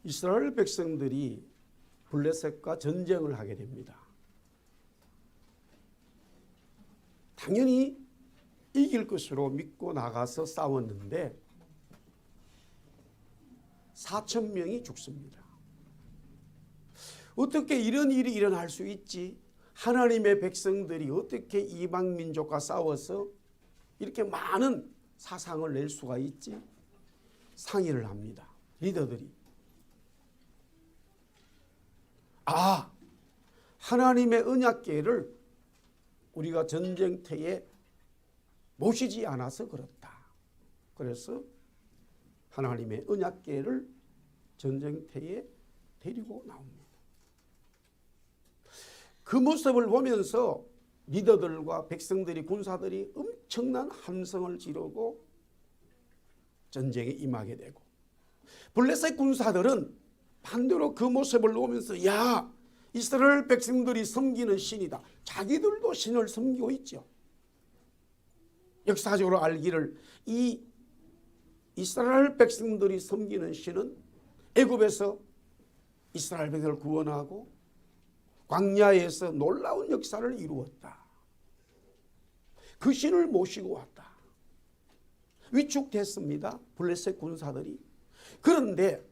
이스라엘 백성들이 블레셋과 전쟁을 하게 됩니다. 당연히 이길 것으로 믿고 나가서 싸웠는데 4,000명이 죽습니다. 어떻게 이런 일이 일어날 수 있지? 하나님의 백성들이 어떻게 이방 민족과 싸워서 이렇게 많은 사상을 낼 수가 있지? 상의를 합니다. 리더들이. 하나님의 언약궤를 우리가 전쟁터에 모시지 않아서 그렇다. 그래서 하나님의 언약궤를 전쟁터에 데리고 나옵니다. 그 모습을 보면서 리더들과 백성들이, 군사들이 엄청난 함성을 지르고 전쟁에 임하게 되고, 블레셋 군사들은 반대로 그 모습을 보면서 야, 이스라엘 백성들이 섬기는 신이다. 자기들도 신을 섬기고 있죠. 역사적으로 알기를 이 이스라엘 백성들이 섬기는 신은 애굽에서 이스라엘 백성을 구원하고 광야에서 놀라운 역사를 이루었다. 그 신을 모시고 왔다. 위축됐습니다. 블레셋 군사들이. 그런데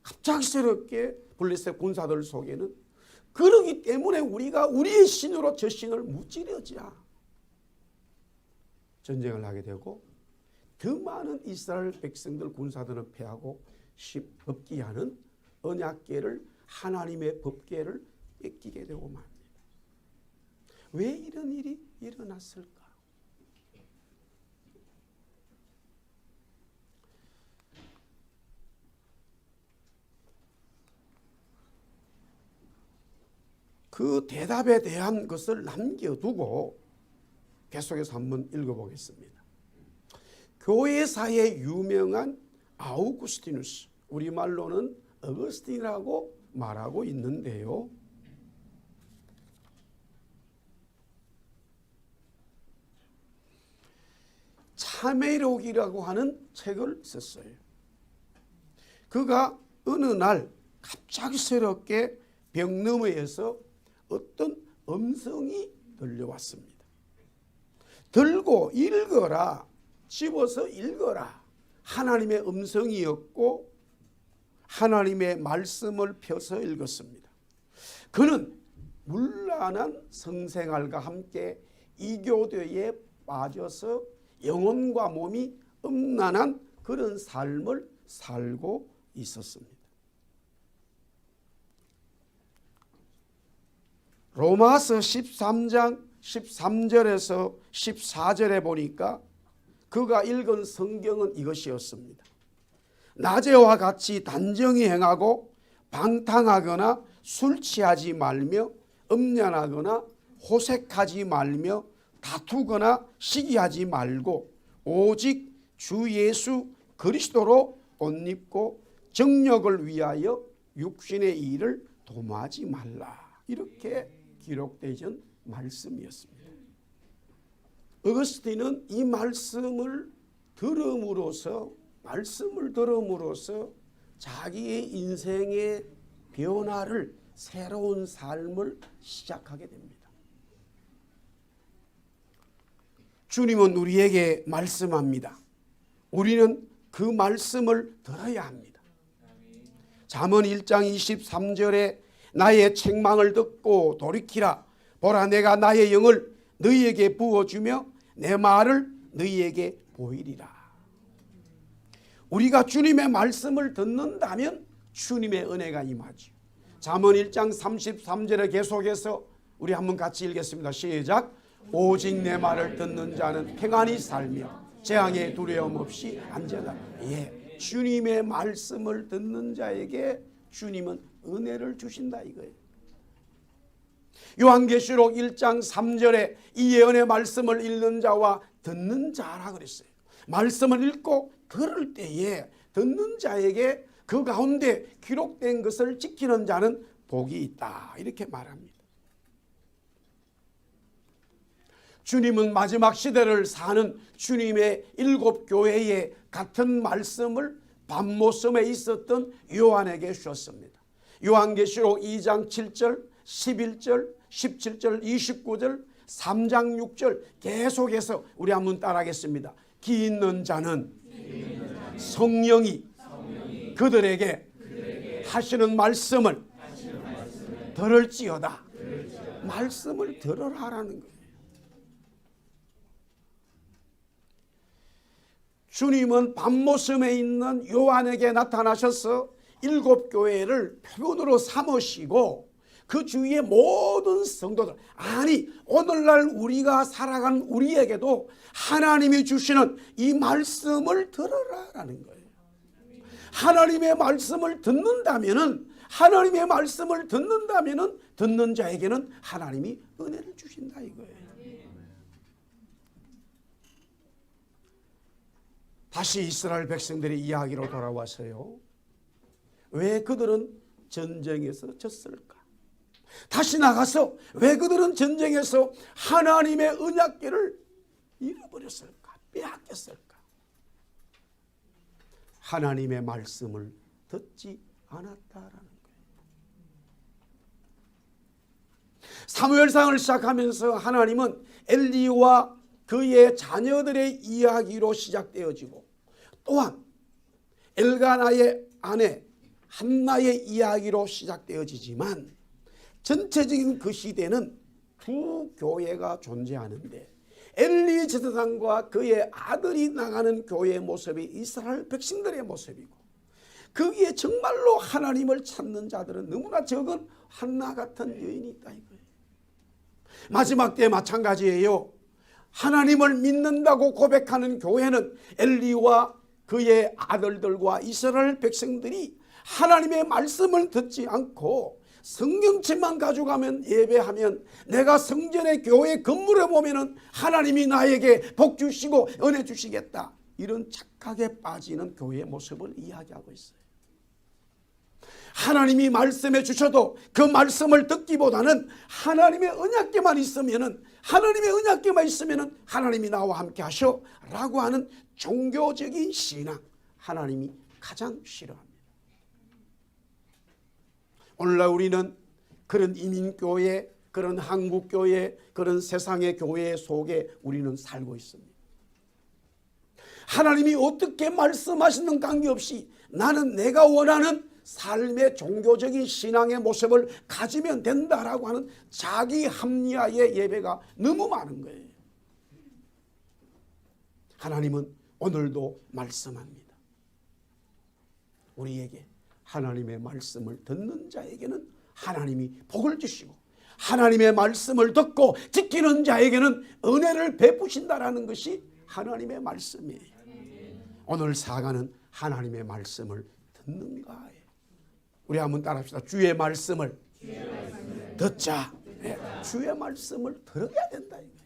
갑작스럽게 블레셋 군사들 속에는 그러기 때문에 우리가 우리의 신으로 저 신을 무찌르자 전쟁을 하게 되고, 더 많은 이스라엘 백성들 군사들은 패하고 법기하는 언약궤를, 하나님의 법궤를 뺏기게 되고 맙니다. 왜 이런 일이 일어났을까? 그 대답에 대한 것을 남겨두고 계속해서 한번 읽어보겠습니다. 교회사에 유명한 아우구스티누스, 우리말로는 어거스틴이라고 말하고 있는데요. 참회록이라고 하는 책을 썼어요. 그가 어느 날 갑작스럽게 벽너머에서 어떤 음성이 들려왔습니다. 들고 읽어라, 집어서 읽어라. 하나님의 음성이었고 하나님의 말씀을 펴서 읽었습니다. 그는 문란한 성생활과 함께 이교도에 빠져서 영혼과 몸이 음란한 그런 삶을 살고 있었습니다. 로마서 13장 13절에서 14절에 보니까 그가 읽은 성경은 이것이었습니다. 낮에와 같이 단정히 행하고 방탕하거나 술 취하지 말며 음란하거나 호색하지 말며 다투거나 시기하지 말고 오직 주 예수 그리스도로 옷 입고 정력을 위하여 육신의 일을 도모하지 말라. 이렇게 기록되던 말씀이었습니다. 어거스틴은 이 말씀을 들음으로써 자기의 인생의 변화를, 새로운 삶을 시작하게 됩니다. 주님은 우리에게 말씀합니다. 우리는 그 말씀을 들어야 합니다. 잠언 1장 23절에 나의 책망을 듣고 돌이키라. 보라, 내가 나의 영을 너희에게 부어주며 내 말을 너희에게 보이리라. 우리가 주님의 말씀을 듣는다면 주님의 은혜가 임하죠. 잠언 1장 33절에 계속해서 우리 한번 같이 읽겠습니다. 시작. 오직 내 말을 듣는 자는 평안히 살며 재앙에 두려움 없이 안전하다. 주님의 말씀을 듣는 자에게 주님은 은혜를 주신다 이거예요. 요한계시록 1장 3절에 이 예언의 말씀을 읽는 자와 듣는 자라 그랬어요. 말씀을 읽고 들을 때에 듣는 자에게 그 가운데 기록된 것을 지키는 자는 복이 있다 이렇게 말합니다. 주님은 마지막 시대를 사는 주님의 7 교회에 같은 말씀을 밤모섬에 있었던 요한에게 주었습니다. 요한계시록 2장 7절, 11절, 17절, 29절, 3장 6절 계속해서 우리 한번 따라하겠습니다. 기 있는 자는 성령이 그들에게 하시는 말씀을 들을지어다. 말씀을 들으라라는 거예요. 주님은 밤모섬에 있는 요한에게 나타나셔서 7 교회를 표본으로 삼으시고 그 주위의 모든 성도들, 아니 오늘날 우리가 살아가는 우리에게도 하나님이 주시는 이 말씀을 들으라라는 거예요. 하나님의 말씀을 듣는다면은, 하나님의 말씀을 듣는다면은 듣는 자에게는 하나님이 은혜를 주신다 이거예요. 다시 이스라엘 백성들의 이야기로 돌아와서요. 왜 그들은 전쟁에서 졌을까? 다시 나가서 왜 그들은 전쟁에서 하나님의 언약궤를 잃어버렸을까? 빼앗겼을까? 하나님의 말씀을 듣지 않았다라는 거예요. 사무엘상을 시작하면서 하나님은 엘리와 그의 자녀들의 이야기로 시작되어지고, 또한 엘가나의 아내 한나의 이야기로 시작되어지지만, 전체적인 그 시대는 두 교회가 존재하는데 엘리 제사장과 그의 아들이 나가는 교회의 모습이 이스라엘 백성들의 모습이고, 거기에 정말로 하나님을 찾는 자들은 너무나 적은 한나 같은 여인이 있다 이거예요. 마지막 때 마찬가지예요. 하나님을 믿는다고 고백하는 교회는 엘리와 그의 아들들과 이스라엘 백성들이 하나님의 말씀을 듣지 않고 성경책만 가져가면, 예배하면, 내가 성전의 교회 건물에 보면은 하나님이 나에게 복 주시고 은혜 주시겠다, 이런 착각에 빠지는 교회의 모습을 이야기하고 있어요. 하나님이 말씀해 주셔도 그 말씀을 듣기보다는 하나님의 언약궤만 있으면은, 하나님의 언약궤만 있으면은 하나님이 나와 함께 하셔 라고 하는 종교적인 신앙, 하나님이 가장 싫어합니다. 오늘날 우리는 그런 이민교회, 그런 한국교회, 그런 세상의 교회 속에 우리는 살고 있습니다. 하나님이 어떻게 말씀하시는 관계없이 나는 내가 원하는 삶의 종교적인 신앙의 모습을 가지면 된다라고 하는 자기 합리화의 예배가 너무 많은 거예요. 하나님은 오늘도 말씀합니다. 우리에게 하나님의 말씀을 듣는 자에게는 하나님이 복을 주시고, 하나님의 말씀을 듣고 지키는 자에게는 은혜를 베푸신다라는 것이 하나님의 말씀이에요. 오늘 사가는 하나님의 말씀을 듣는가에 우리 한번 따라합시다. 주의 말씀을 듣자. 네, 주의 말씀을 들어야 된다 이거예요.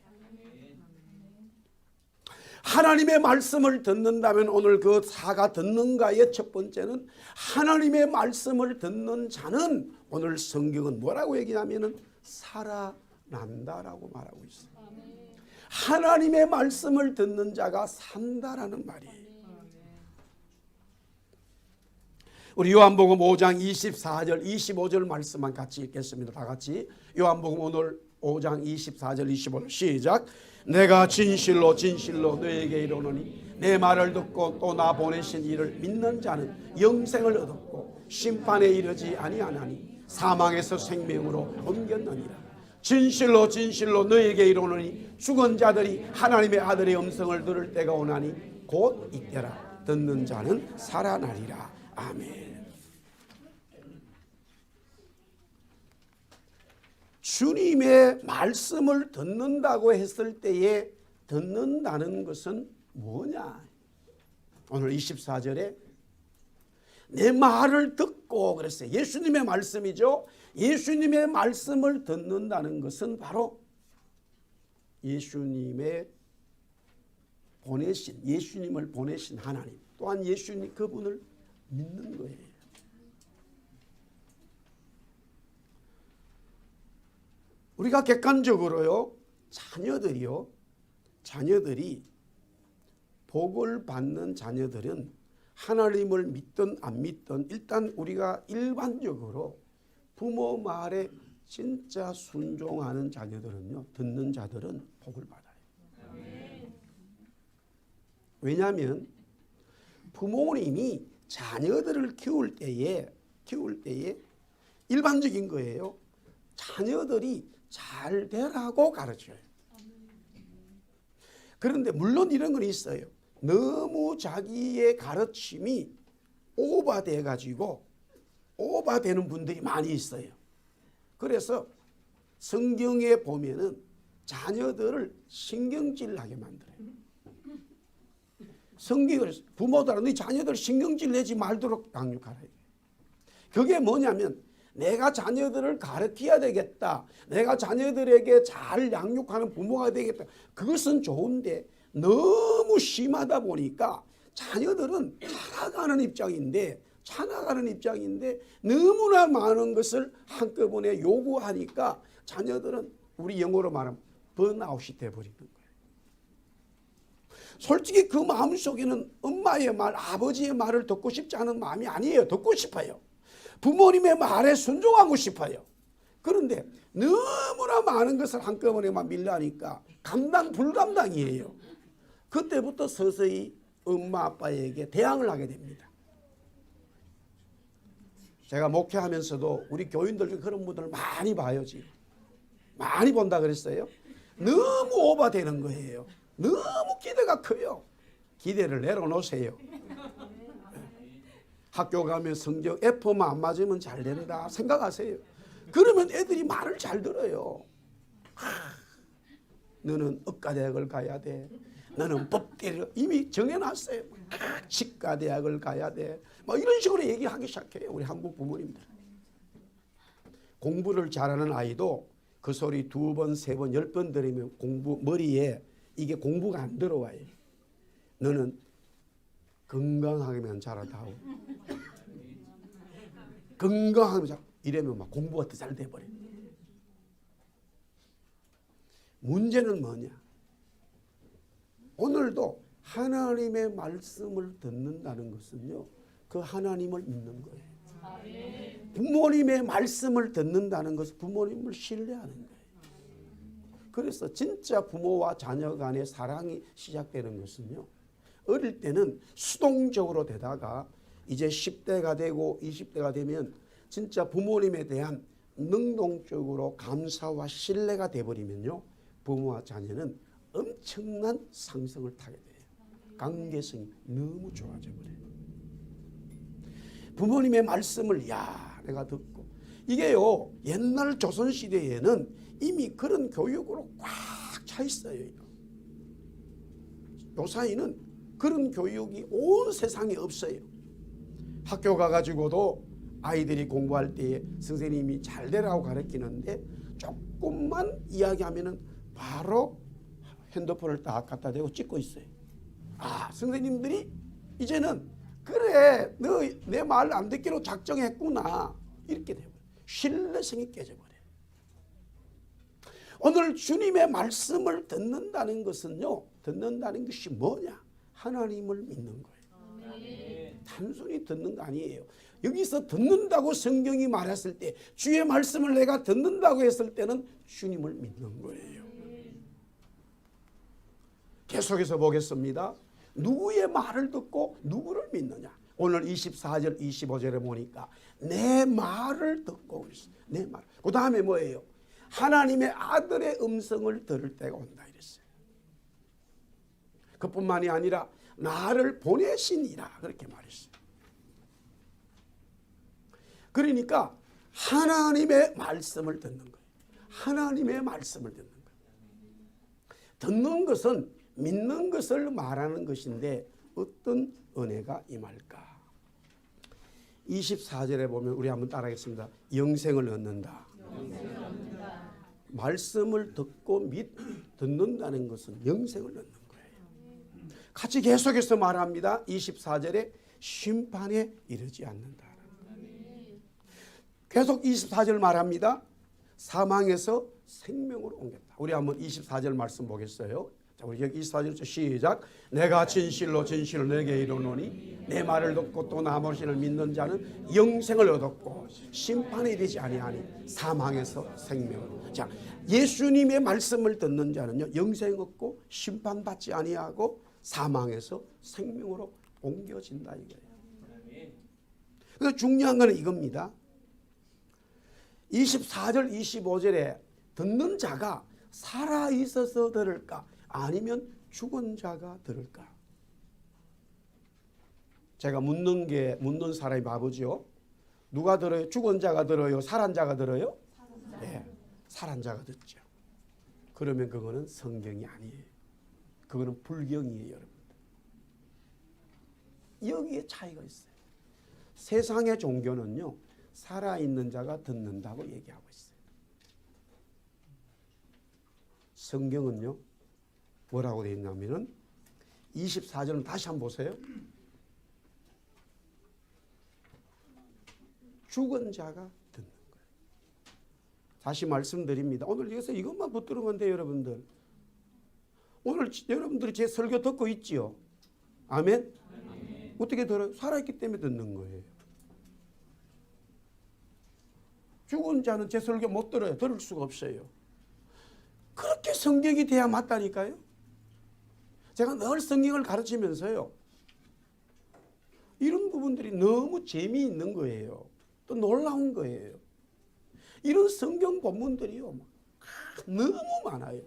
하나님의 말씀을 듣는다면 오늘 그 사가 듣는가의 첫 번째는, 하나님의 말씀을 듣는 자는 오늘 성경은 뭐라고 얘기하면은 살아난다라고 말하고 있어요. 하나님의 말씀을 듣는 자가 산다라는 말이에요. 우리 요한복음 5장 24절 25절 말씀만 같이 읽겠습니다. 다 같이 요한복음 오늘 5장 24절 25절 시작. 내가 진실로 진실로 너에게 이르노니 내 말을 듣고 또 나 보내신 이를 믿는 자는 영생을 얻었고 심판에 이르지 아니하나니 사망에서 생명으로 옮겼느니라. 진실로 진실로 너에게 이르노니 죽은 자들이 하나님의 아들의 음성을 들을 때가 오나니 곧 이때라. 듣는 자는 살아나리라. 아멘. 주님의 말씀을 듣는다고 했을 때에 듣는다는 것은 뭐냐? 오늘 24절에 내 말을 듣고 그랬어요. 예수님의 말씀이죠. 예수님의 말씀을 듣는다는 것은 바로 예수님의 보내신, 예수님을 보내신 하나님, 또한 예수님 그분을 믿는 거예요. 우리가 객관적으로요, 자녀들이 복을 받는 자녀들은 하나님을 믿든 안 믿든 일단 우리가 일반적으로 부모 말에 진짜 순종하는 자녀들은요, 듣는 자들은 복을 받아요. 왜냐하면 부모님이 자녀들을 키울 때에 일반적인 거예요. 자녀들이 잘 되라고 가르쳐요. 그런데 물론 이런 건 있어요. 너무 자기의 가르침이 오버돼 가지고 오버되는 분들이 많이 있어요. 그래서 성경에 보면은 자녀들을 신경질나게 만들어요. 성경을 부모들은 네 자녀들 신경질 내지 말도록 강육하라. 그게 뭐냐면 내가 자녀들을 가르쳐야 되겠다. 내가 자녀들에게 잘 양육하는 부모가 되겠다. 그것은 좋은데 너무 심하다 보니까 자녀들은 자라가는 입장인데 너무나 많은 것을 한꺼번에 요구하니까 자녀들은 우리 영어로 말하면 번아웃이 돼버리는 거예요. 솔직히 그 마음속에는 엄마의 말, 아버지의 말을 듣고 싶지 않은 마음이 아니에요. 듣고 싶어요. 부모님의 말에 순종하고 싶어요. 그런데 너무나 많은 것을 한꺼번에만 밀라니까 감당 불감당이에요. 그때부터 서서히 엄마 아빠에게 대항을 하게 됩니다. 제가 목회하면서도 우리 교인들 중 그런 분들을 많이 봐요. 지금 많이 본다 그랬어요. 너무 오버되는 거예요. 너무 기대가 커요. 기대를 내려놓으세요. 학교 가면 성적 F만 안 맞으면 잘 된다 생각하세요. 그러면 애들이 말을 잘 들어요. 너는 의과대학을 가야 돼. 너는 법대를 이미 정해놨어요. 치과대학을 가야 돼. 뭐 이런 식으로 얘기하기 시작해요. 우리 한국 부모님들. 공부를 잘하는 아이도 그 소리 2번, 3번, 10번 들으면 머리에 이게 공부가 안 들어와요. 너는 건강하게만 자라다오. 건강하게만 자라. 이러면 막 공부가 더 잘 돼버려요. 문제는 뭐냐? 오늘도 하나님의 말씀을 듣는다는 것은요, 그 하나님을 믿는 거예요. 부모님의 말씀을 듣는다는 것은 부모님을 신뢰하는 거예요. 그래서 진짜 부모와 자녀 간의 사랑이 시작되는 것은요, 어릴 때는 수동적으로 되다가 이제 10대가 되고 20대가 되면 진짜 부모님에 대한 능동적으로 감사와 신뢰가 돼버리면요, 부모와 자녀는 엄청난 상승을 타게 돼요. 관계성이 너무 좋아져 버려요. 부모님의 말씀을 내가 듣고 이게요, 옛날 조선시대에는 이미 그런 교육으로 꽉 차 있어요. 요사이는 그런 교육이 온 세상에 없어요. 학교 가가지고도 아이들이 공부할 때에 선생님이 잘 되라고 가르치는데 조금만 이야기하면은 바로 핸드폰을 딱 갖다 대고 찍고 있어요. 선생님들이 이제는 그래 너 내 말 안 듣기로 작정했구나 이렇게 돼요. 신뢰성이 깨져버려요. 오늘 주님의 말씀을 듣는다는 것은요, 듣는다는 것이 뭐냐? 하나님을 믿는 거예요. 단순히 듣는 거 아니에요. 여기서 듣는다고 성경이 말했을 때, 주의 말씀을 내가 듣는다고 했을 때는 주님을 믿는 거예요. 계속해서 보겠습니다. 누구의 말을 듣고 누구를 믿느냐? 오늘 24절 25절에 보니까 내 말을 듣고 그랬어요. 내 말. 그 다음에 뭐예요? 하나님의 아들의 음성을 들을 때가 온다 이랬어요. 그뿐만이 아니라 나를 보내시니라 그렇게 말했어요. 그러니까 하나님의 말씀을 듣는 거예요. 하나님의 말씀을 듣는 거예요. 듣는 것은 믿는 것을 말하는 것인데 어떤 은혜가 임할까? 24절에 보면 우리 한번 따라하겠습니다. 영생을 얻는다. 말씀을 듣고 듣는다는 것은 영생을 얻는 거예요. 같이 계속해서 말합니다. 24절에 심판에 이르지 않는다. 계속 24절 말합니다. 사망에서 생명으로 옮겼다. 우리 한번 24절 말씀 보겠어요. 자, 우리 여기 24절 시작. 내가 진실로 진실로 내게 이르노니 내 말을 듣고 또 나 모신을 믿는 자는 영생을 얻었고 심판이 되지 아니하니 사망에서 생명을. 자, 예수님의 말씀을 듣는 자는요 영생 얻고 심판받지 아니하고 사망에서 생명으로 옮겨진다 이거예요. 그래서 중요한 것은 이겁니다. 24절 25절에 듣는 자가 살아있어서 들을까 아니면 죽은 자가 들을까? 제가 묻는 사람이 바보죠. 누가 들어요? 죽은 자가 들어요? 살한 자가 들어요? 네, 살한 자가 듣죠. 그러면 그거는 성경이 아니에요. 그거는 불경이에요, 여러분. 여기에 차이가 있어요. 세상의 종교는요 살아있는 자가 듣는다고 얘기하고 있어요. 성경은요 뭐라고 되어 있냐면은 24절은 다시 한번 보세요. 죽은 자가 듣는 거예요. 다시 말씀드립니다. 오늘 여기서 이것만 붙들으면 돼요, 여러분들. 오늘 여러분들이 제 설교 듣고 있지요? 아멘? 어떻게 들어요? 살아있기 때문에 듣는 거예요. 죽은 자는 제 설교 못 들어요. 들을 수가 없어요. 그렇게 성경이 돼야 맞다니까요. 제가 늘 성경을 가르치면서요. 이런 부분들이 너무 재미있는 거예요. 또 놀라운 거예요. 이런 성경 본문들이요. 너무 많아요.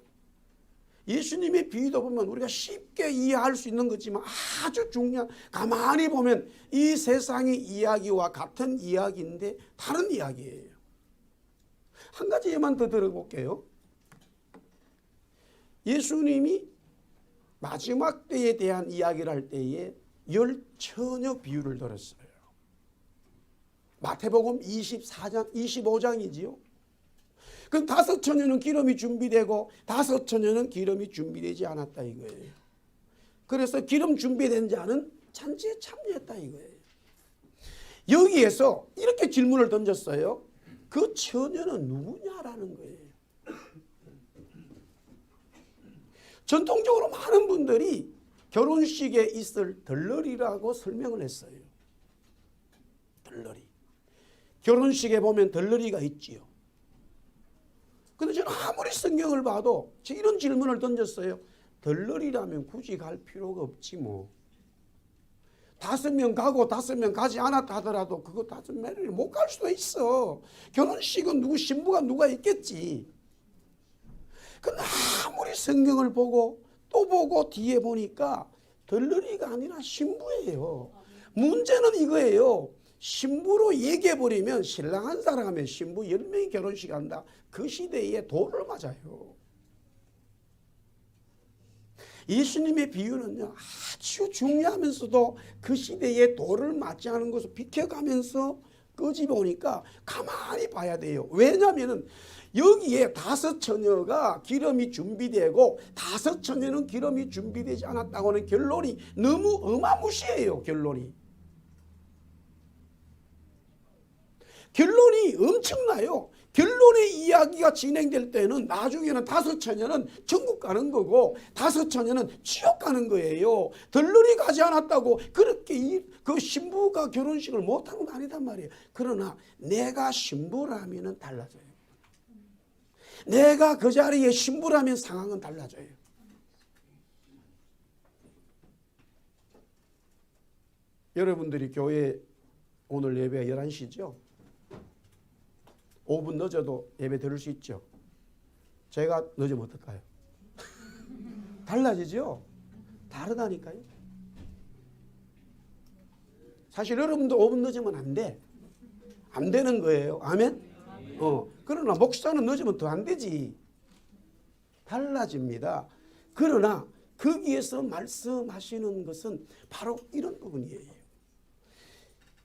예수님의 비유도 보면 우리가 쉽게 이해할 수 있는 거지만 아주 중요한, 가만히 보면 이 세상의 이야기와 같은 이야기인데 다른 이야기예요. 한 가지 예만 더 들어볼게요. 예수님이 마지막 때에 대한 이야기를 할 때에 10처녀 비유를 들었어요. 마태복음 24장, 25장이지요. 그럼 5처녀는 기름이 준비되고 5처녀는 기름이 준비되지 않았다 이거예요. 그래서 기름 준비된 자는 잔치에 참여했다 이거예요. 여기에서 이렇게 질문을 던졌어요. 그 처녀는 누구냐라는 거예요. 전통적으로 많은 분들이 결혼식에 있을 덜러리라고 설명을 했어요. 덜러리. 결혼식에 보면 덜러리가 있지요. 근데 저는 아무리 성경을 봐도 이런 질문을 던졌어요. 덜러리라면 굳이 갈 필요가 없지 뭐. 5명 가고 5명 가지 않았다 하더라도 그거 5명이 못 갈 수도 있어. 결혼식은 누구 신부가 누가 있겠지. 근데 아무리 성경을 보고 또 보고 뒤에 보니까 덜러리가 아니라 신부예요. 문제는 이거예요. 신부로 얘기해버리면 신랑 한 사람 하면 신부 10명이 결혼식 한다. 그 시대에 돌을 맞아요. 예수님의 비유는요 아주 중요하면서도 그 시대에 돌을 맞지 않은 것을 비켜가면서 끄집어오니까 가만히 봐야 돼요. 왜냐하면 여기에 5처녀가 기름이 준비되고 5처녀는 기름이 준비되지 않았다고 하는 결론이 너무 어마무시해요. 결론이 엄청나요. 결론의 이야기가 진행될 때는 나중에는 5처녀는 천국 가는 거고 5처녀는 지옥 가는 거예요. 덜러리 가지 않았다고 그렇게 그 신부가 결혼식을 못한 건 아니단 말이에요. 그러나 내가 신부라면 달라져요. 내가 그 자리에 신부라면 상황은 달라져요. 여러분들이 교회 오늘 예배가 11시죠? 5분 늦어도 예배 들을 수 있죠. 제가 늦으면 어떨까요? 달라지죠? 다르다니까요. 사실 여러분도 5분 늦으면 안 돼. 안 되는 거예요. 아멘? 그러나 목사는 늦으면 더 안 되지. 달라집니다. 그러나 거기에서 말씀하시는 것은 바로 이런 부분이에요.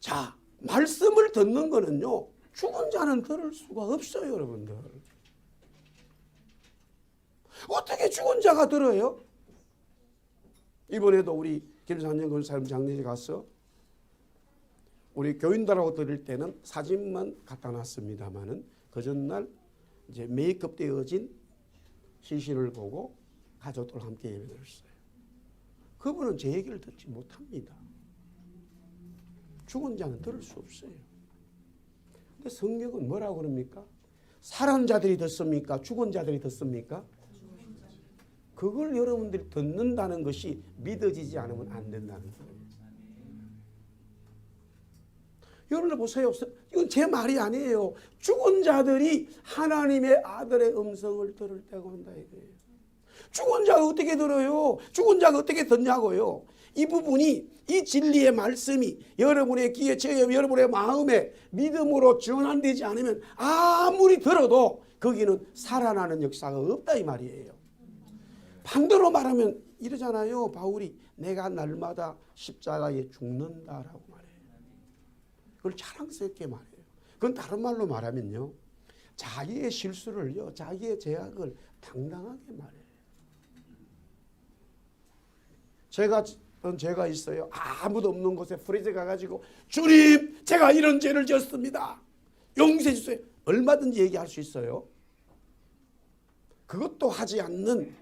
자, 말씀을 듣는 거는요. 죽은 자는 들을 수가 없어요, 여러분들. 어떻게 죽은 자가 들어요? 이번에도 우리 김상현 권사님 장례에 가서 우리 교인들하고 드릴 때는 사진만 갖다 놨습니다만은 그 전날 이제 메이크업 되어진 시신을 보고 가족들 함께 예배 드렸어요. 그분은 제 얘기를 듣지 못합니다. 죽은 자는 들을 수 없어요. 근데 성경은 뭐라고 그럽니까? 살아난 자들이 듣습니까? 죽은 자들이 듣습니까? 그걸 여러분들이 듣는다는 것이 믿어지지 않으면 안 된다는 거예요. 여러분들 보세요. 이건 제 말이 아니에요. 죽은 자들이 하나님의 아들의 음성을 들을 때가 온다 이거예요. 죽은 자가 어떻게 들어요? 죽은 자가 어떻게 듣냐고요? 이 부분이, 이 진리의 말씀이 여러분의 귀에, 여러분의 마음에 믿음으로 전환되지 않으면 아무리 들어도 거기는 살아나는 역사가 없다 이 말이에요. 반대로 말하면 이러잖아요. 바울이 내가 날마다 십자가에 죽는다라고 말해요. 그걸 자랑스럽게 말해요. 그건 다른 말로 말하면요, 자기의 실수를요, 자기의 죄악을 당당하게 말해요. 제가 있어요. 아무도 없는 곳에 프레제 가가지고 주님, 제가 이런 죄를 지었습니다. 용서해 주세요. 얼마든지 얘기할 수 있어요. 그것도 하지 않는,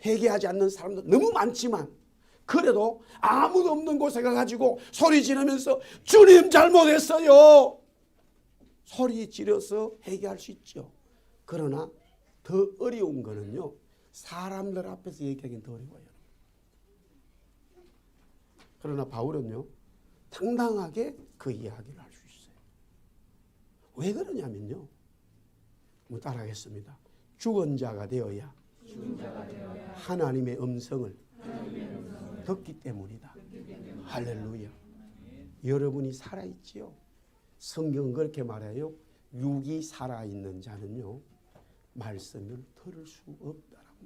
회개하지 않는 사람도 너무 많지만, 그래도 아무도 없는 곳에 가가지고 소리 지르면서 주님 잘못했어요. 소리 지르서 회개할 수 있죠. 그러나 더 어려운 거는요, 사람들 앞에서 얘기하기는 더 어려워요. 그러나 바울은요, 당당하게 그 이야기를 할 수 있어요. 왜 그러냐면요, 뭐 따라하겠습니다. 죽은 자가 되어야 하나님의 음성을 듣기 때문이다. 할렐루야. 여러분이 살아있지요. 성경은 그렇게 말해요. 육이 살아있는 자는요, 말씀을 들을 수 없다라고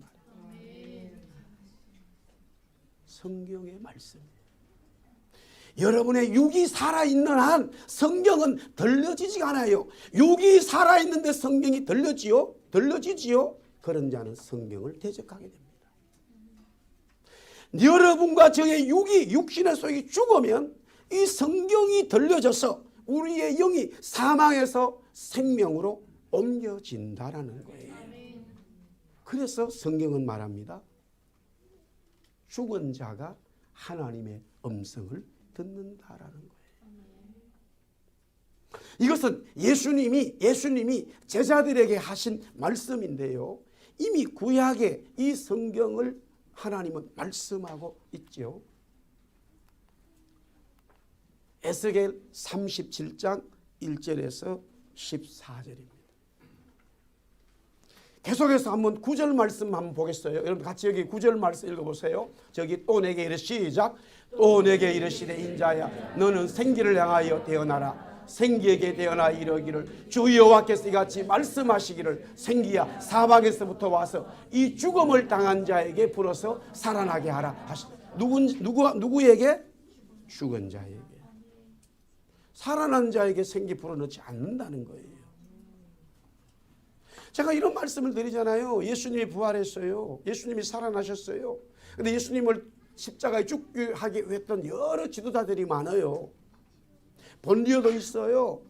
말해요. 성경의 말씀이에요. 여러분의 육이 살아있는 한 성경은 들려지지가 않아요. 육이 살아있는데 성경이 들려지지요? 그런 자는 성경을 대적하게 됩니다. 여러분과 저의 육신의 속이 죽으면 이 성경이 들려져서 우리의 영이 사망에서 생명으로 옮겨진다라는 거예요. 그래서 성경은 말합니다. 죽은 자가 하나님의 음성을 듣는다라는 거예요. 이것은 예수님이 제자들에게 하신 말씀인데요. 이미 구약의 이 성경을 하나님은 말씀하고 있죠. 에스겔 37장 1절에서 14절입니다. 계속해서 한번 9절 말씀 한번 보겠어요. 여러분 같이 여기 9절 말씀 읽어보세요. 저기 또 내게 이르시되 시작. 또 내게 이르시되 인자야 너는 생기를 향하여 태어나라. 생기에게 태어나 이르기를 주 여호와께서 이같이 말씀하시기를 생기야 사방에서부터 와서 이 죽음을 당한 자에게 불어서 살아나게 하라 하시. 누구에게? 죽은 자에게. 살아난 자에게 생기 불어넣지 않는다는 거예요. 제가 이런 말씀을 드리잖아요. 예수님이 부활했어요. 예수님이 살아나셨어요. 그런데 예수님을 십자가에 죽게 하기 했던 여러 지도자들이 많아요. 본디오도 있어요.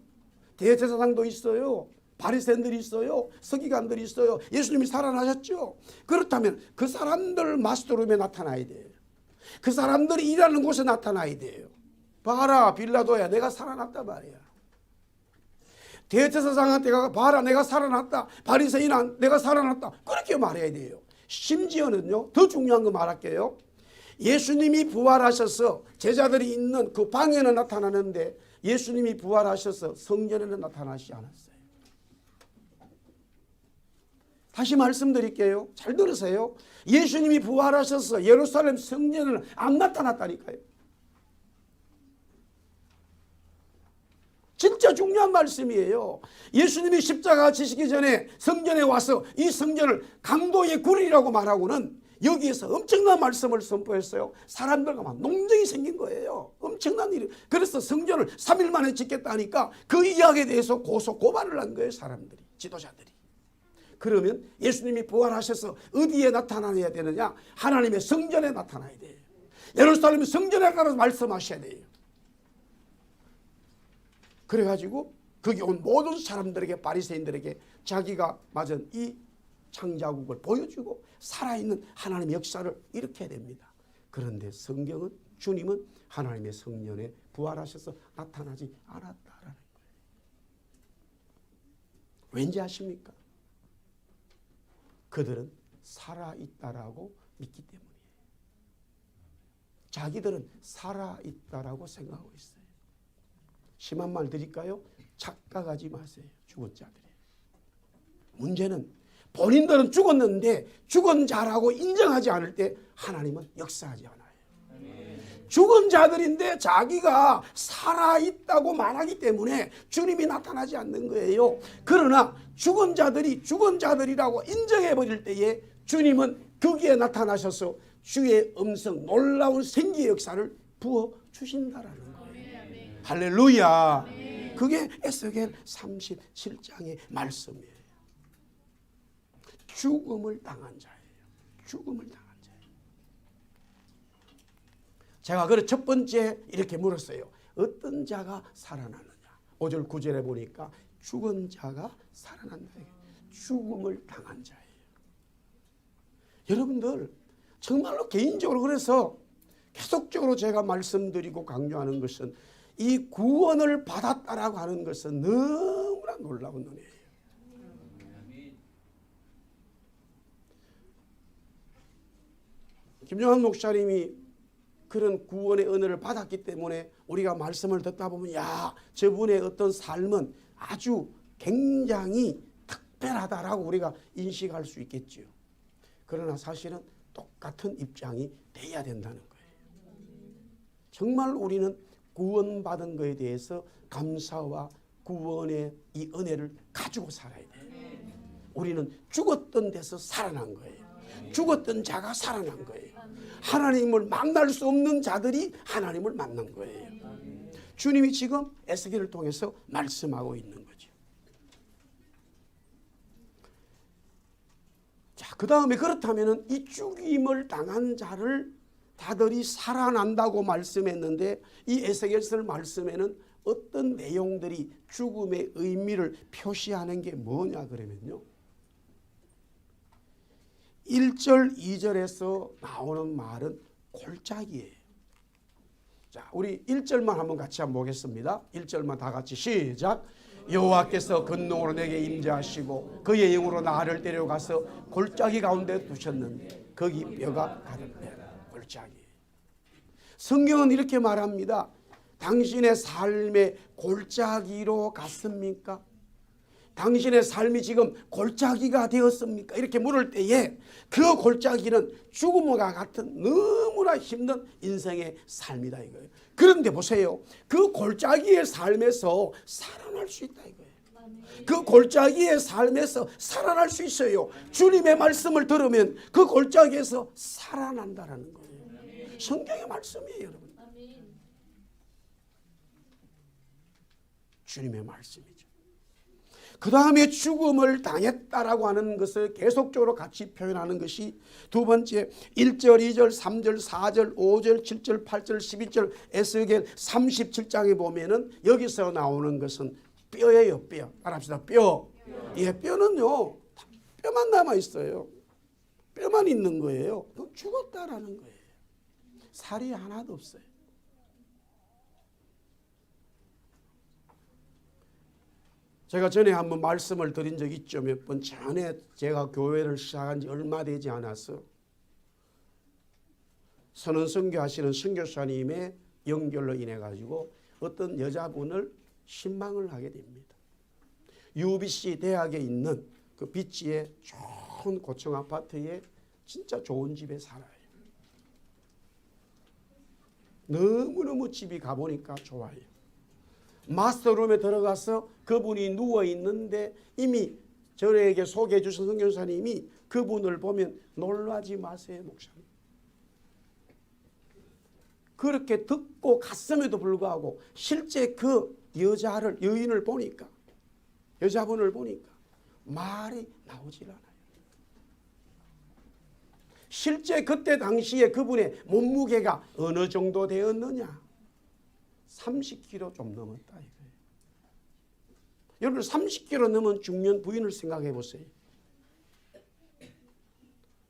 대제사장도 있어요. 바리새인들이 있어요. 서기관들이 있어요. 예수님이 살아나셨죠. 그렇다면 그 사람들 마스터룸에 나타나야 돼요. 그 사람들이 일하는 곳에 나타나야 돼요. 봐라 빌라도야 내가 살아났다 말이야. 대제사장한테 가서 봐라 내가 살아났다. 바리새인아 내가 살아났다. 그렇게 말해야 돼요. 심지어는요 더 중요한 거 말할게요. 예수님이 부활하셔서 제자들이 있는 그 방에는 나타나는데 예수님이 부활하셔서 성전에는 나타나시지 않았어요. 다시 말씀드릴게요. 잘 들으세요. 예수님이 부활하셔서 예루살렘 성전에는 안 나타났다니까요. 진짜 중요한 말씀이에요. 예수님이 십자가 지시기 전에 성전에 와서 이 성전을 강도의 굴이라고 말하고는 여기에서 엄청난 말씀을 선포했어요. 사람들과 막 농정이 생긴 거예요. 엄청난 일이. 그래서 성전을 3일 만에 짓겠다 하니까 그 이야기에 대해서 고발을 한 거예요. 사람들이, 지도자들이. 그러면 예수님이 부활하셔서 어디에 나타나야 되느냐? 하나님의 성전에 나타나야 돼요. 예루살렘 성전에 가서 말씀하셔야 돼요. 그래가지고 거기 온 모든 사람들에게 바리새인들에게 자기가 맞은 이 창자국을 보여주고 살아있는 하나님의 역사를 일으켜야 됩니다. 그런데 성경은 주님은 하나님의 성령에 부활하셔서 나타나지 않았다라는 거예요. 왠지 아십니까? 그들은 살아있다라고 믿기 때문이에요. 자기들은 살아있다라고 생각하고 있어요. 심한 말 드릴까요? 착각하지 마세요. 죽은 자들이. 문제는 본인들은 죽었는데 죽은 자라고 인정하지 않을 때 하나님은 역사하지 않아요. 죽은 자들인데 자기가 살아있다고 말하기 때문에 주님이 나타나지 않는 거예요. 그러나 죽은 자들이 죽은 자들이라고 인정해버릴 때에 주님은 거기에 나타나셔서 주의 음성 놀라운 생기의 역사를 부어주신다라는 거예요. 할렐루야. 그게 에스겔 37장의 말씀이에요. 죽음을 당한 자예요. 죽음을 당한 자예요. 제가 그래 첫 번째 이렇게 물었어요. 어떤 자가 살아나느냐. 5절 9절에 보니까 죽은 자가 살아난다. 죽음을 당한 자예요. 여러분들 정말로 개인적으로 그래서 계속적으로 제가 말씀드리고 강조하는 것은 이 구원을 받았다라고 하는 것은 너무나 놀라운 은혜예요. 김종환 목사님이 그런 구원의 은혜를 받았기 때문에 우리가 말씀을 듣다 보면 야, 저분의 어떤 삶은 아주 굉장히 특별하다라고 우리가 인식할 수 있겠지요. 그러나 사실은 똑같은 입장이 돼야 된다는 거예요. 정말 우리는 구원받은 것에 대해서 감사와 구원의 이 은혜를 가지고 살아야 돼요. 우리는 죽었던 데서 살아난 거예요. 죽었던 자가 살아난 거예요. 하나님을 만날 수 없는 자들이 하나님을 만난 거예요. 주님이 지금 에스겔을 통해서 말씀하고 있는 거죠. 자, 그 다음에 그렇다면 이 죽임을 당한 자를 다들이 살아난다고 말씀했는데 이 에스겔서 말씀에는 어떤 내용들이 죽음의 의미를 표시하는 게 뭐냐 그러면요. 1절 2절에서 나오는 말은 골짜기예요. 자, 우리 1절만 한번 같이 한번 보겠습니다. 1절만 다 같이 시작. 여호와께서 근능으로 내게 임재하시고 그의 영으로 나를 데려가서 골짜기 가운데 두셨는데 거기 뼈가 가득하다. 골짜기. 성경은 이렇게 말합니다. 당신의 삶의 골짜기로 갔습니까? 당신의 삶이 지금 골짜기가 되었습니까? 이렇게 물을 때에 그 골짜기는 죽음과 같은 너무나 힘든 인생의 삶이다 이거예요. 그런데 보세요. 그 골짜기의 삶에서 살아날 수 있다 이거예요. 그 골짜기의 삶에서 살아날 수 있어요. 주님의 말씀을 들으면 그 골짜기에서 살아난다라는 거예요. 성경의 말씀이에요, 여러분. 주님의 말씀이죠. 그 다음에 죽음을 당했다라고 하는 것을 계속적으로 같이 표현하는 것이 두 번째 1절, 2절, 3절, 4절, 5절, 7절, 8절, 12절 에스겔 37장에 보면은 여기서 나오는 것은 뼈예요. 뼈. 따라합시다. 뼈. 예, 뼈는요. 뼈만 남아 있어요. 뼈만 있는 거예요. 그럼 죽었다라는 거예요. 살이 하나도 없어요. 제가 전에 한번 말씀을 드린 적이 있죠. 몇 번 전에 제가 교회를 시작한 지 얼마 되지 않아서 선언 선교하시는 선교사님의 연결로 인해 가지고 어떤 여자분을 신방을 하게 됩니다. UBC 대학에 있는 그 비치의 좋은 고층 아파트에 진짜 좋은 집에 살아요. 너무너무 집이 가보니까 좋아요. 마스터룸에 들어가서 그분이 누워있는데 이미 저에게 소개해 주신 선교사님이 그분을 보면 놀라지 마세요, 목사님. 그렇게 듣고 갔음에도 불구하고 실제 그 여인을 보니까, 여자분을 보니까 말이 나오질 않아요. 실제 그때 당시에 그분의 몸무게가 어느 정도 되었느냐? 30kg 좀 넘었다 이거예요. 여러분 30kg 넘은 중년 부인을 생각해 보세요.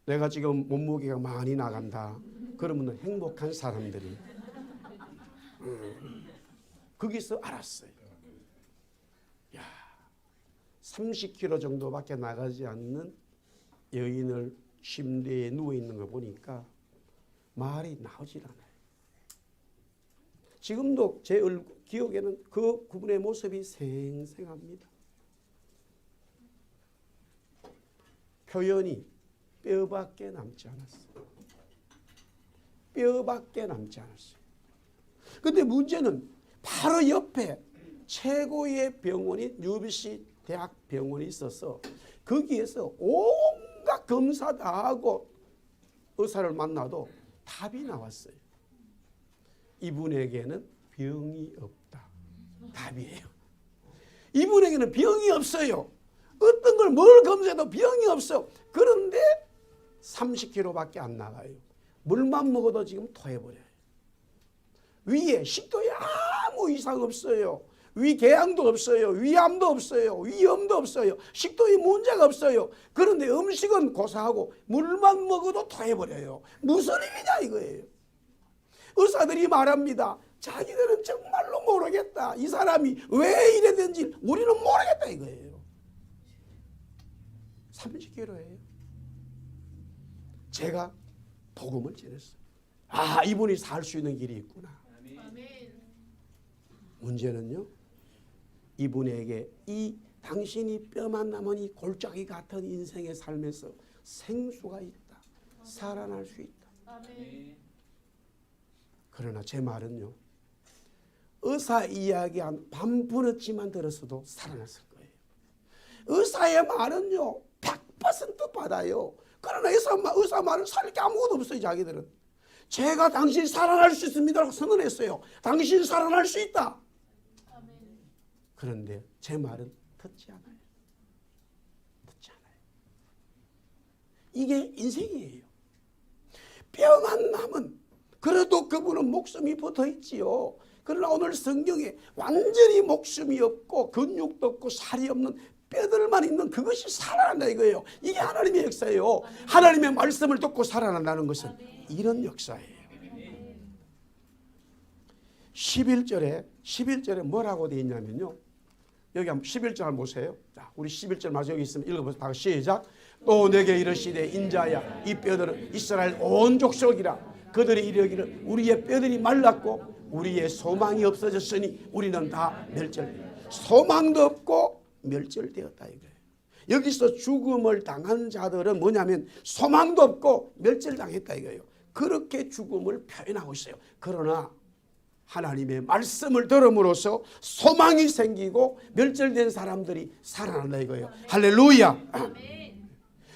내가 지금 몸무게가 많이 나간다. 그러면 행복한 사람들이 거기서 알았어요. 야, 30kg 정도밖에 나가지 않는 여인을 침대에 누워있는 거 보니까 말이 나오질 않아요. 지금도 제 기억에는 그 그분의 모습이 생생합니다. 표현이 뼈밖에 남지 않았어요. 뼈밖에 남지 않았어요. 그런데 문제는 바로 옆에 최고의 병원인 UBC 대학 병원이 있어서 거기에서 온갖 검사 다 하고 의사를 만나도 답이 나왔어요. 이분에게는 병이 없다. 답이에요. 이분에게는 병이 없어요. 어떤 걸 뭘 검사해도 병이 없어. 그런데 30kg밖에 안 나가요. 물만 먹어도 지금 토해버려요. 위에 식도에 아무 이상 없어요. 위궤양도 없어요. 위암도 없어요. 위염도 없어요. 식도에 문제가 없어요. 그런데 음식은 고사하고 물만 먹어도 토해버려요. 무슨 일이냐 이거예요. 의사들이 말합니다. 자기들은 정말로 모르겠다. 이 사람이 왜 이랬는지 우리는 모르겠다 이거예요. 30kg예요. 제가 복음을 전했어요. 아, 이분이 살 수 있는 길이 있구나. 문제는요, 이분에게 이 당신이 뼈만 남은 이 골짜기 같은 인생의 삶에서 생수가 있다. 살아날 수 있다. 그러나 제 말은요, 의사 이야기 한 반부러치만 들었어도 살아났을 거예요. 의사의 말은요 100% 받아요. 그러나 의사 말은 살릴 게 아무것도 없어요. 자기들은 제가 당신 살아날 수 있습니다 라고 선언했어요. 당신 살아날 수 있다. 그런데 제 말은 듣지 않아요. 듣지 않아요. 이게 인생이에요. 뼈만 남은, 그래도 그분은 목숨이 붙어 있지요. 그러나 오늘 성경에 완전히 목숨이 없고 근육도 없고 살이 없는 뼈들만 있는 그것이 살아난다 이거예요. 이게 하나님의 역사예요. 하나님의 말씀을 듣고 살아난다는 것은 이런 역사예요. 11절에 뭐라고 되어 있냐면요. 여기 한번 11절 한번 보세요. 자, 우리 11절 마저 여기 있으면 읽어보세요. 다 시작. 또 내게 이르시되 인자야 이 뼈들은 이스라엘 온 족속이라. 그들이 이르기를 우리의 뼈들이 말랐고 우리의 소망이 없어졌으니 우리는 다 멸절되었다. 소망도 없고 멸절되었다 이거예요. 여기서 죽음을 당한 자들은 뭐냐면 소망도 없고 멸절당했다 이거예요. 그렇게 죽음을 표현하고 있어요. 그러나 하나님의 말씀을 들음으로써 소망이 생기고 멸절된 사람들이 살아난다 이거예요. 할렐루야.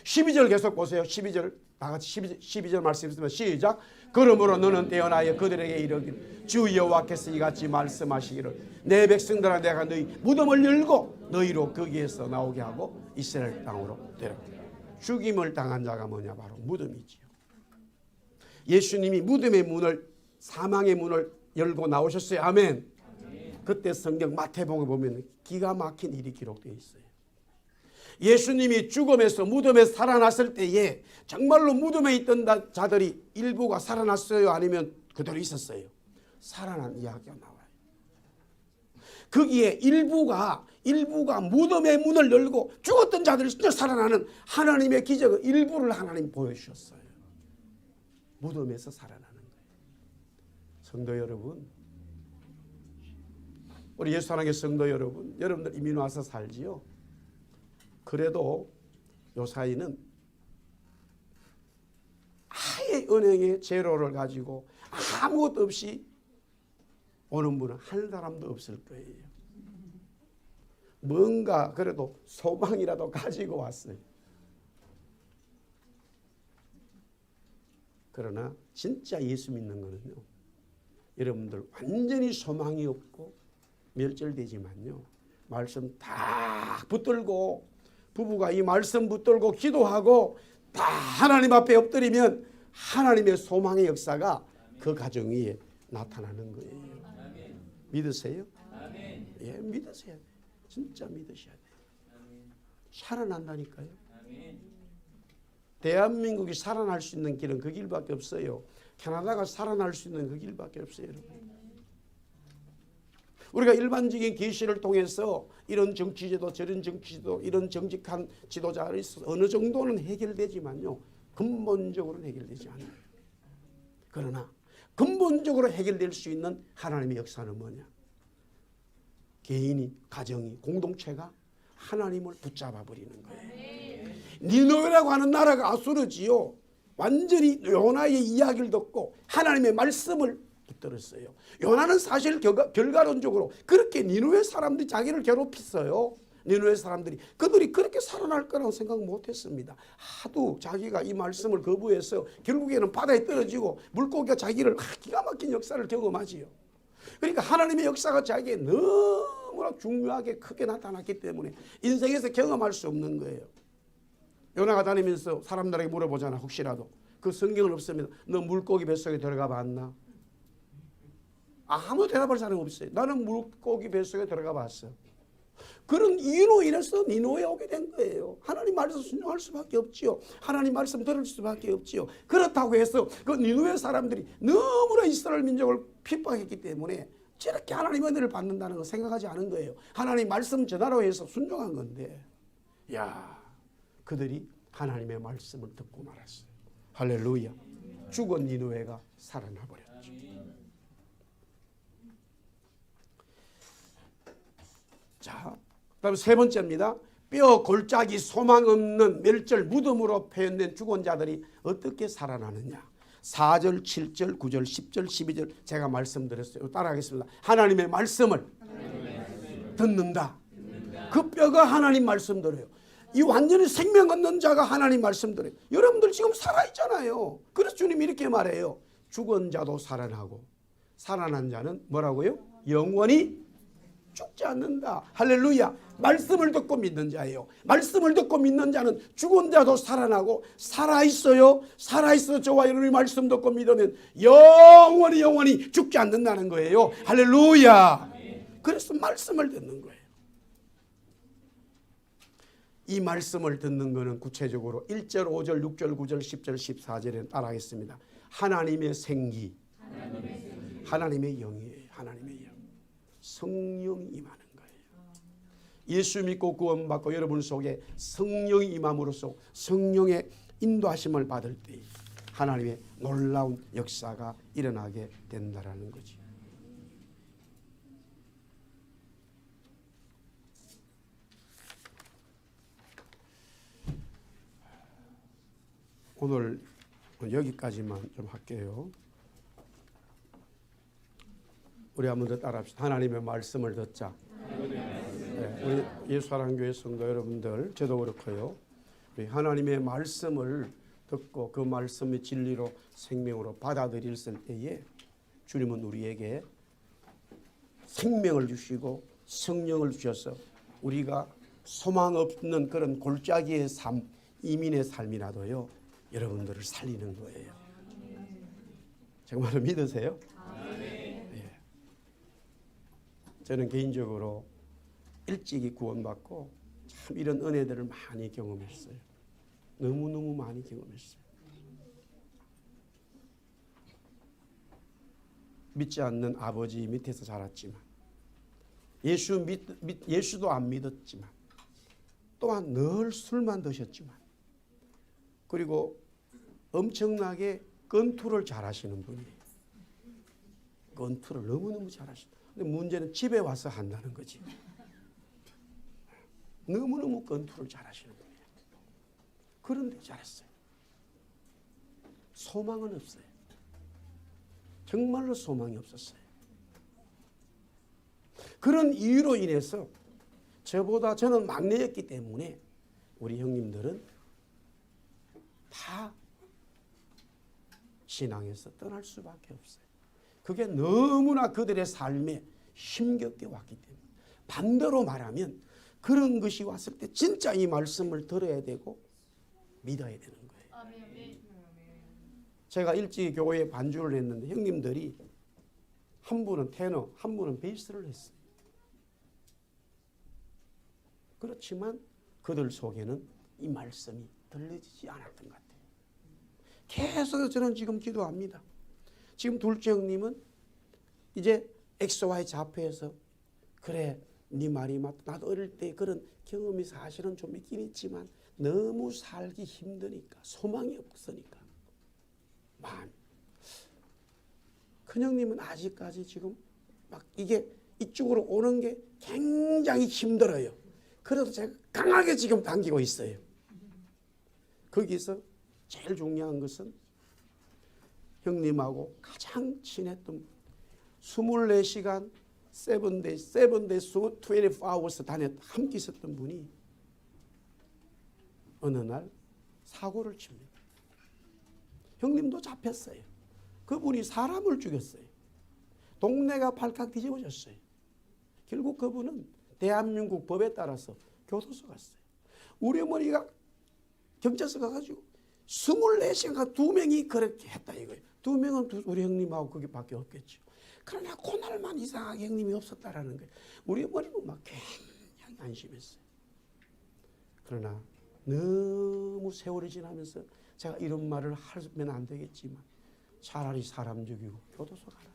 12절 계속 보세요. 12절 다 같이 12절 말씀 있으면 시작. 그러므로 너는 떼어나여 그들에게 이르기를 주 여호와께서 이같이 말씀하시기를 내 백성들아 내가 너희 무덤을 열고 너희로 거기에서 나오게 하고 이스라엘 땅으로 데려다. 죽임을 당한 자가 뭐냐 바로 무덤이지요. 예수님이 무덤의 문을 사망의 문을 열고 나오셨어요. 아멘. 그때 성경 마태복음에 보면 기가 막힌 일이 기록되어 있어요. 예수님이 죽음에서 무덤에 살아났을 때에 정말로 무덤에 있던 자들이 일부가 살아났어요? 아니면 그대로 있었어요? 살아난 이야기가 나와요. 거기에 일부가 무덤의 문을 열고 죽었던 자들이 진짜 살아나는 하나님의 기적을 일부를 하나님 보여주셨어요. 무덤에서 살아나는 거예요. 성도 여러분, 우리 예수 사랑의 성도 여러분, 여러분들 이민 와서 살지요? 그래도 요 사이는 아예 은행에 제로를 가지고 아무것도 없이 오는 분은 한 사람도 없을 거예요. 뭔가 그래도 소망이라도 가지고 왔어요. 그러나 진짜 예수 믿는 거는요, 여러분들 완전히 소망이 없고 멸절되지만요, 말씀 다 붙들고 부부가 이 말씀 붙들고 기도하고 다 하나님 앞에 엎드리면 하나님의 소망의 역사가 그 가정 위에 나타나는 거예요. 믿으세요? 예, 믿으셔야 돼요. 진짜 믿으셔야 돼요. 살아난다니까요. 대한민국이 살아날 수 있는 길은 그 길밖에 없어요. 캐나다가 살아날 수 있는 그 길밖에 없어요. 여러분. 우리가 일반적인 계시를 통해서 이런 정치제도 저런 정치제도 이런 정직한 지도자를 어느 정도는 해결되지만요. 근본적으로는 해결되지 않아요. 그러나 근본적으로 해결될 수 있는 하나님의 역사는 뭐냐? 개인이, 가정이, 공동체가 하나님을 붙잡아 버리는 거예요. 니느웨라고 하는 나라가 아수르지요. 완전히 요나의 이야기를 듣고 하나님의 말씀을 붙들었어요. 요나는 사실 결과론적으로 그렇게 니느웨 사람들이 자기를 괴롭혔어요. 니느웨 사람들이 그들이 그렇게 살아날 거라고 생각 못했습니다. 하도 자기가 이 말씀을 거부해서 결국에는 바다에 떨어지고 물고기가 자기를 기가 막힌 역사를 경험하지요. 그러니까 하나님의 역사가 자기에 너무나 중요하게 크게 나타났기 때문에 인생에서 경험할 수 없는 거예요. 요나가 다니면서 사람들에게 물어보잖아. 혹시라도 그 성경은 없으면 너 물고기 뱃속에 들어가 봤나? 아무 대답할 사람이 없어요. 나는 물고기 뱃속에 들어가 봤어. 그런 이유로 인해서 니느웨에 오게 된 거예요. 하나님 말씀 순종할 수밖에 없지요. 하나님 말씀 들을 수밖에 없지요. 그렇다고 해서 그 니느웨 사람들이 너무나 이스라엘 민족을 핍박했기 때문에 저렇게 하나님 은혜를 받는다는 거 생각하지 않은 거예요. 하나님 말씀 전하라고 해서 순종한 건데, 야, 그들이 하나님의 말씀을 듣고 말았어요. 할렐루야. 죽은 니느웨가 살아나 버렸죠. 자, 그다음 세 번째입니다. 뼈 골짜기 소망 없는 멸절 무덤으로 표현된 죽은 자들이 어떻게 살아나느냐. 4절, 7절, 9절, 10절, 12절 제가 말씀드렸어요. 따라하겠습니다. 하나님의 말씀을 듣는다. 그 뼈가 하나님 말씀 들어요. 이 완전히 생명 얻는 자가 하나님 말씀 들어요. 여러분들 지금 살아있잖아요. 그래서 주님이 이렇게 말해요. 죽은 자도 살아나고 살아난 자는 뭐라고요? 영원히 죽지 않는다. 할렐루야. 말씀을 듣고 믿는 자예요. 말씀을 듣고 믿는 자는 죽은 자도 살아나고 살아있어요. 살아있어 저와 여러분이 말씀 듣고 믿으면 영원히 죽지 않는다는 거예요. 할렐루야. 그래서 말씀을 듣는 거예요. 이 말씀을 듣는 것은 구체적으로 1절, 5절, 6절, 9절, 10절, 14절에 따라하겠습니다. 하나님의 생기, 하나님의 영이에요. 하나님의 영. 성령이 임하는 거예요. 예수 믿고 구원받고 여러분 속에 성령이 임함으로써 성령의 인도하심을 받을 때 하나님의 놀라운 역사가 일어나게 된다라는 거지. 오늘 여기까지만 좀 할게요. 우리 한번 더 따라합시다. 하나님의 말씀을 듣자. 네, 우리 예수사랑교회 성도 여러분들, 저도 그렇고요. 우리 하나님의 말씀을 듣고 그 말씀의 진리로 생명으로 받아들일 때에 주님은 우리에게 생명을 주시고 성령을 주셔서 우리가 소망 없는 그런 골짜기의 삶, 이민의 삶이라도요, 여러분들을 살리는 거예요. 정말로 믿으세요? 네. 저는 개인적으로 일찍이 구원받고 참 이런 은혜들을 많이 경험했어요. 너무너무 많이 경험했어요. 믿지 않는 아버지 밑에서 자랐지만 예수도 안 믿었지만 또한 늘 술만 드셨지만 그리고 엄청나게 건투를 잘하시는 분이에요. 건투를 너무너무 잘하시다. 근데 문제는 집에 와서 한다는 거지. 너무너무 건투를 잘하시는 분이에요. 그런데 잘했어요. 소망은 없어요. 정말로 소망이 없었어요. 그런 이유로 인해서 저보다 저는 막내였기 때문에 우리 형님들은 다 신앙에서 떠날 수밖에 없어요. 그게 너무나 그들의 삶에 힘겹게 왔기 때문에. 반대로 말하면 그런 것이 왔을 때 진짜 이 말씀을 들어야 되고 믿어야 되는 거예요. 제가 일찍 교회에 반주를 했는데 형님들이 한 분은 테너, 한 분은 베이스를 했어요. 그렇지만 그들 속에는 이 말씀이 들려지지 않았던 것 같아요. 계속 저는 지금 기도합니다. 지금 둘째 형님은 이제 XY 자폐에서 그래 네 말이 맞다. 나도 어릴 때 그런 경험이 사실은 좀 있긴 있지만 너무 살기 힘드니까 소망이 없으니까 마음. 큰형님은 아직까지 지금 막 이게 이쪽으로 오는 게 굉장히 힘들어요. 그래도 제가 강하게 지금 당기고 있어요. 거기서 제일 중요한 것은 형님하고 가장 친했던 24시간 7days 24hours 함께 있었던 분이 어느 날 사고를 칩니다. 형님도 잡혔어요. 그분이 사람을 죽였어요. 동네가 발칵 뒤집어졌어요. 결국 그분은 대한민국 법에 따라서 교도소 갔어요. 우리 어머니가 경찰서 가가지고 24시간 2명이 그렇게 했다 이거예요. 2명은 우리 형님하고 거기밖에 없겠죠. 그러나 그날만 이상하게 형님이 없었다라는 거예요. 우리 어머니는 막 굉장히 안심했어요. 그러나 너무 세월이 지나면서 제가 이런 말을 하면 안 되겠지만 차라리 사람 죽이고 교도소 가라.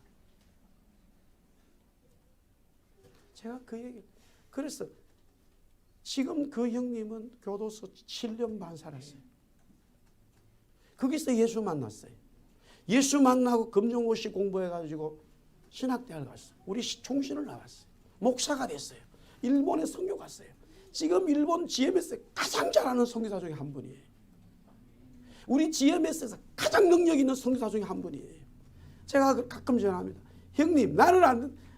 제가 그 얘기. 그래서 지금 그 형님은 교도소 7년 반 살았어요. 거기서 예수 만났어요. 예수 만나고 검정고시 공부해가지고 신학대학을 갔어요. 우리 총신을 나왔어요. 목사가 됐어요. 일본에 선교 갔어요. 지금 일본 GMS에 가장 잘하는 선교사 중에 한 분이에요. 우리 GMS에서 가장 능력 있는 선교사 중에 한 분이에요. 제가 가끔 전화합니다. 형님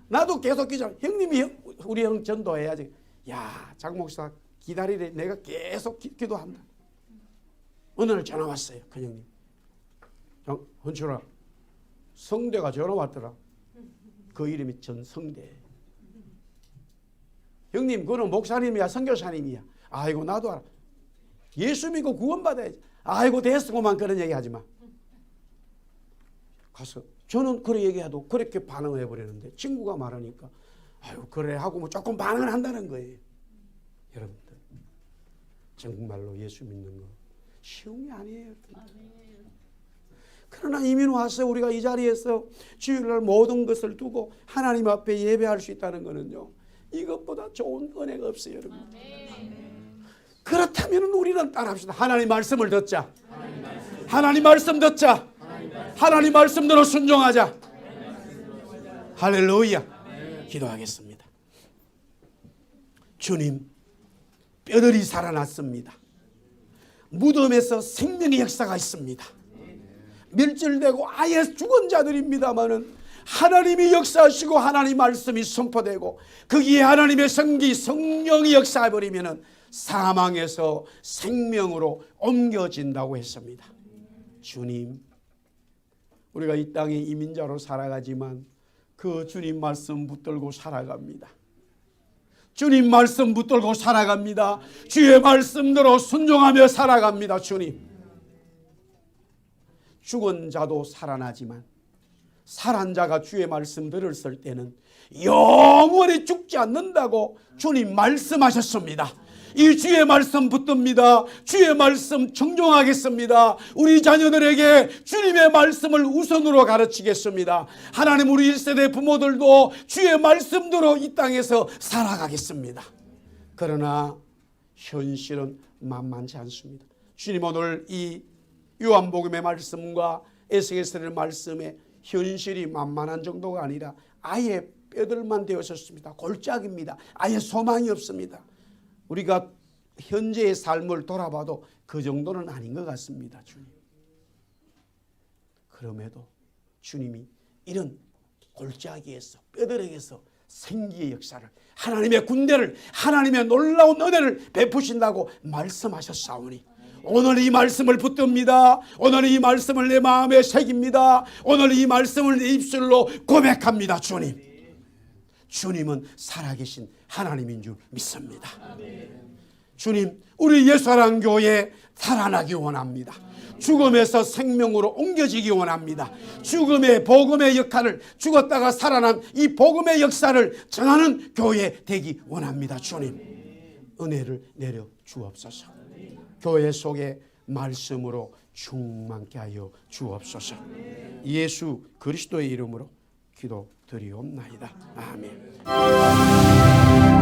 나도 계속 기자. 형님이 우리 형 전도해야지. 야, 장 목사 기다리래. 내가 계속 기도한다. 어느 날 전화 왔어요. 큰 형님. 헌철아, 성대가 전화 왔더라. 그 이름이 전성대. 형님, 그는 목사님이야, 선교사님이야. 아이고, 나도 알아. 예수 믿고 구원받아야지. 아이고, 됐으고만 그런 얘기 하지 마. 가서 저는 그래 얘기해도 그렇게 반응을 해버리는데 친구가 말하니까 아유 그래 하고 뭐 조금 반응을 한다는 거예요. 여러분들 정말로 예수 믿는 거 쉬운 게 아니에요. 그러나 이민 와서 우리가 이 자리에서 주일날 모든 것을 두고 하나님 앞에 예배할 수 있다는 것은요, 이것보다 좋은 은혜가 없어요, 여러분. 그렇다면 우리는 따라합시다. 하나님 말씀을 듣자. 하나님 말씀 듣자. 하나님 말씀대로 순종하자. 할렐루야. 기도하겠습니다. 주님, 뼈들이 살아났습니다. 무덤에서 생명의 역사가 있습니다. 멸절되고 아예 죽은 자들입니다마는 하나님이 역사하시고 하나님 말씀이 선포되고 거기에 하나님의 성기 성령이 역사해버리면 사망에서 생명으로 옮겨진다고 했습니다. 주님, 우리가 이 땅에 이민자로 살아가지만 그 주님 말씀 붙들고 살아갑니다. 주님 말씀 붙들고 살아갑니다. 주의 말씀대로 순종하며 살아갑니다. 주님, 죽은 자도 살아나지만 살아난 자가 주의 말씀 들었을 때는 영원히 죽지 않는다고 주님 말씀하셨습니다. 이 주의 말씀 붙듭니다. 주의 말씀 청종하겠습니다. 우리 자녀들에게 주님의 말씀을 우선으로 가르치겠습니다. 하나님, 우리 1세대 부모들도 주의 말씀대로 이 땅에서 살아가겠습니다. 그러나 현실은 만만치 않습니다. 주님, 오늘 이 요한복음의 말씀과 에스겔서의 말씀에 현실이 만만한 정도가 아니라 아예 뼈들만 되어졌습니다. 골짜기입니다. 아예 소망이 없습니다. 우리가 현재의 삶을 돌아봐도 그 정도는 아닌 것 같습니다. 주님. 그럼에도 주님이 이런 골짜기에서 뼈들에게서 생기의 역사를, 하나님의 군대를, 하나님의 놀라운 은혜를 베푸신다고 말씀하셨사오니 오늘 이 말씀을 붙듭니다. 오늘 이 말씀을 내 마음에 새깁니다. 오늘 이 말씀을 내 입술로 고백합니다. 주님, 주님은 살아계신 하나님인 줄 믿습니다. 주님, 우리 예수사랑교회 살아나기 원합니다. 죽음에서 생명으로 옮겨지기 원합니다. 죽음의 복음의 역할을, 죽었다가 살아난 이 복음의 역사를 전하는 교회 되기 원합니다. 주님, 은혜를 내려 주옵소서. 교회 속에 말씀으로 충만케 하여 주옵소서. 예수 그리스도의 이름으로 기도드리옵나이다. 아멘.